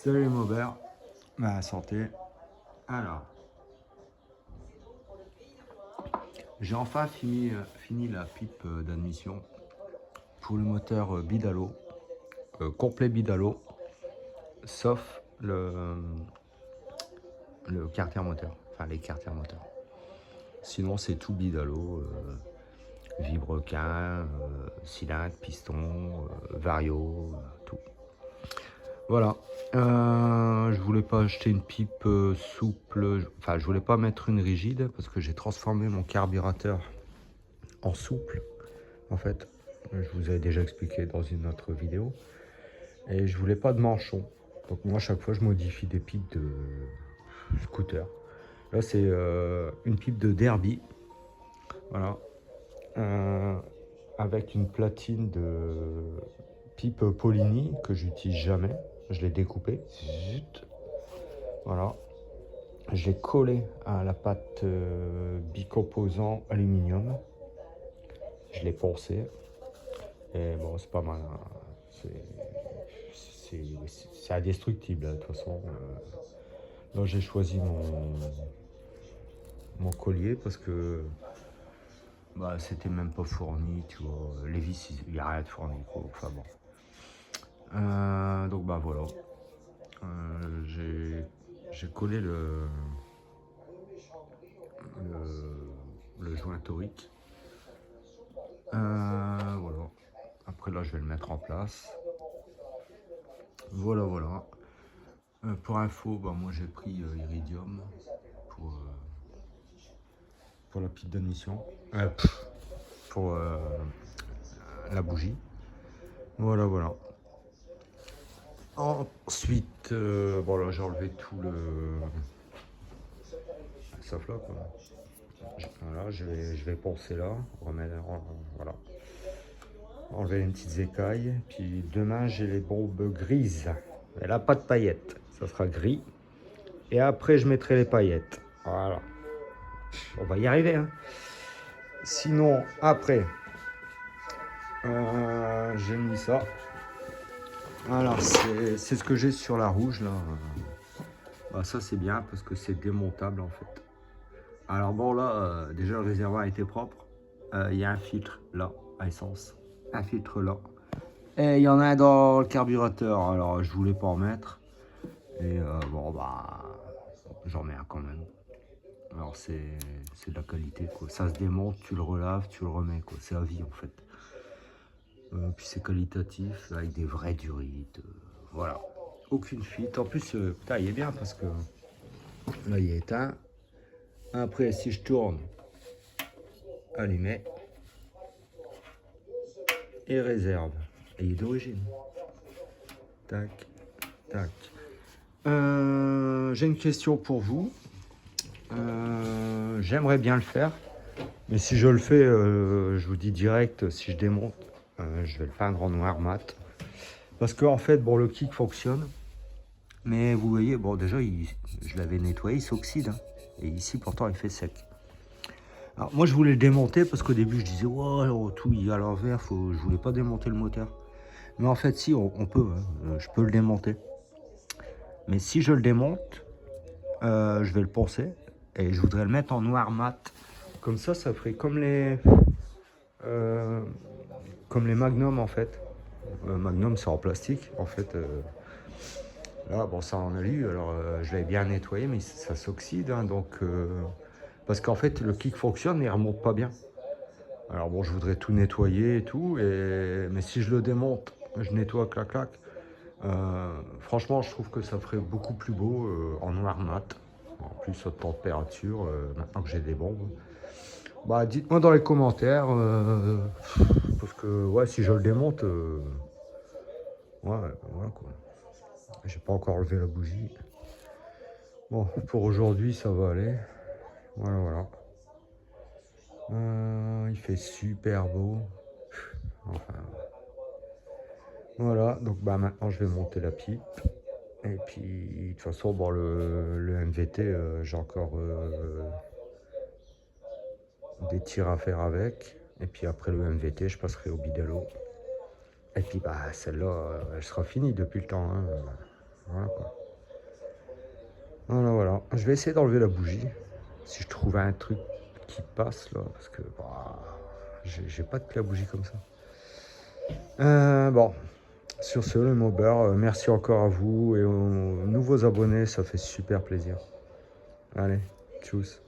Salut Maubert, bah, santé. Alors, j'ai enfin fini la pipe d'admission pour le moteur Bidalo, complet Bidalo, sauf le carter moteur, enfin les carters moteurs. Sinon c'est tout Bidalo, vibrequin, cylindre, piston, vario, tout. Voilà. Je voulais pas acheter une pipe souple, enfin je voulais pas mettre une rigide parce que j'ai transformé mon carburateur en souple en fait. Je vous avais déjà expliqué dans une autre vidéo. Et je voulais pas de manchon. Donc moi à chaque fois je modifie des pipes de scooter. Là c'est une pipe de derby. Voilà. Avec une platine de pipe Polini que j'utilise jamais. Je l'ai découpée. Zut. Voilà. Je l'ai collé à la pâte bicomposant aluminium. Je l'ai poncé. Et bon, c'est pas mal. Hein. C'est indestructible, hein, de toute façon. Là, j'ai choisi mon collier parce que bah, c'était même pas fourni, tu vois. Les vis, il n'y a rien de fourni, quoi. Enfin bon. Donc, bah voilà. J'ai collé le joint torique. Voilà. Après, là, je vais le mettre en place. Voilà, voilà. Pour info, bah, moi j'ai pris Iridium pour la pipe d'admission. Pour la bougie. Voilà, voilà. Ensuite, bon là j'ai enlevé tout le soft lock. Voilà, je vais poncer là, remettre, voilà. Enlever les petites écailles. Puis demain j'ai les bombes grises. Elle n'a pas de paillettes, ça sera gris. Et après je mettrai les paillettes. Voilà. On va y arriver. Hein. Sinon, après, j'ai mis ça. Alors, c'est ce que j'ai sur la rouge là. Bah, ça c'est bien parce que c'est démontable en fait. Alors bon là, déjà le réservoir était propre. Il y a un filtre là, à essence. Un filtre là. Et il y en a un dans le carburateur. Alors je voulais pas en mettre. Et bon bah, j'en mets un quand même. Alors c'est de la qualité quoi. Ça se démonte, tu le relaves, tu le remets quoi. C'est à vie en fait. Puis c'est qualitatif avec des vraies durites. Voilà. Aucune fuite. En plus, putain, il est bien parce que là il est éteint. Après, si je tourne, allumé et réserve. Et il est d'origine. Tac, tac. J'ai une question pour vous. J'aimerais bien le faire. Mais si je le fais, je vous dis direct, si je démonte, je vais le peindre en noir mat. Parce que en fait, bon, le kick fonctionne. Mais vous voyez, bon, déjà, je l'avais nettoyé, il s'oxyde. Hein. Et ici, pourtant, il fait sec. Alors, moi, je voulais le démonter parce qu'au début, je disais, oh, tout il est à l'envers, je voulais pas démonter le moteur. Mais en fait, si, on peut, hein, je peux le démonter. Mais si je le démonte, je vais le poncer et je voudrais le mettre en noir mat. Comme ça ferait comme les Magnum en fait. Magnum, c'est en plastique, en fait. Là, bon, ça en alu, alors je l'avais bien nettoyé, mais ça s'oxyde, hein, donc... parce qu'en fait, le kick fonctionne, mais il remonte pas bien. Alors bon, je voudrais tout nettoyer et tout, mais si je le démonte, je nettoie, clac, clac. Franchement, je trouve que ça ferait beaucoup plus beau en noir mat. En plus, haute température, maintenant que j'ai des bombes. Bah, dites-moi dans les commentaires, parce que, ouais, si je le démonte, ouais, voilà quoi. J'ai pas encore levé la bougie. Bon, pour aujourd'hui, ça va aller. Voilà, voilà. Il fait super beau. Enfin, voilà, donc bah maintenant je vais monter la pipe. Et puis de toute façon, bon, le MVT, j'ai encore des tirs à faire avec. Et puis après le MVT, je passerai au Bidalo. Et puis bah celle-là, elle sera finie depuis le temps. Hein. Voilà quoi. Voilà. Je vais essayer d'enlever la bougie. Si je trouve un truc qui passe là, parce que bah, j'ai pas de clé à bougie comme ça. Bon, sur ce, le mot beurre, merci encore à vous et aux nouveaux abonnés, ça fait super plaisir. Allez, tchuss.